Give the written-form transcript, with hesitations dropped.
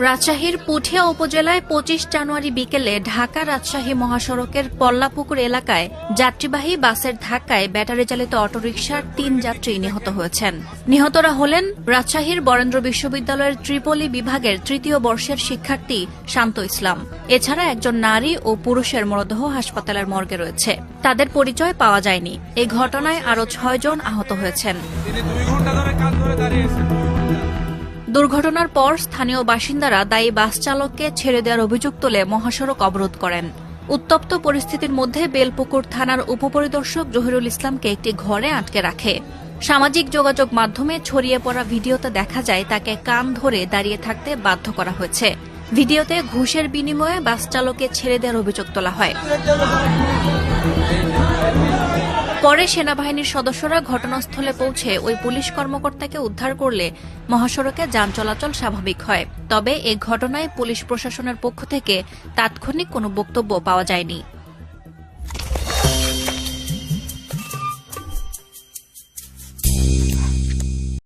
রাজশাহীর পুঠিয়া উপজেলায় ২৫ জানুয়ারি বিকেলে ঢাকা রাজশাহী মহাসড়কের পল্লাপুকুর এলাকায় যাত্রীবাহী বাসের ধাক্কায় ব্যাটারি চালিত অটোরিকশার ৩ যাত্রী নিহত হয়েছেন। নিহতরা হলেন রাজশাহীর বরেন্দ্র বিশ্ববিদ্যালয়ের ত্রিপলি বিভাগের ৩য় বর্ষের শিক্ষার্থী শান্ত ইসলাম। এছাড়া একজন নারী ও পুরুষের মরদেহ হাসপাতালের মর্গে রয়েছে। তাদের পরিচয় পাওয়া যায়নি। এই ঘটনায় আরও ৬ জন আহত হয়েছেন। দুর্ঘটনার পর স্থানীয় বাসিন্দারা দায়ী বাস চালককে ছেড়ে দেওয়ার অভিযোগ তুলে মহাসড়ক অবরোধ করেন। উত্তপ্ত পরিস্থিতির মধ্যে বেলপুকুর থানার উপপরিদর্শক জহিরুল ইসলামকে একটি ঘরে আটকে রাখে। সামাজিক যোগাযোগ মাধ্যমে ছড়িয়ে পড়া ভিডিওতে দেখা যায় তাকে কান ধরে দাঁড়িয়ে থাকতে বাধ্য করা হয়েছে। ভিডিওতে ঘুষের বিনিময়ে বাস চালককে ছেড়ে দেওয়ার অভিযোগ তোলা হয়। পরে সেনাবাহিনীর সদস্যরা ঘটনাস্থলে পৌঁছে ওই পুলিশ কর্মকর্তাকে উদ্ধার করলে মহাসড়কে যান চলাচল স্বাভাবিক হয়। তবে এ ঘটনায় পুলিশ প্রশাসনের পক্ষ থেকে তাৎক্ষণিক কোনো বক্তব্য পাওয়া যায়নি।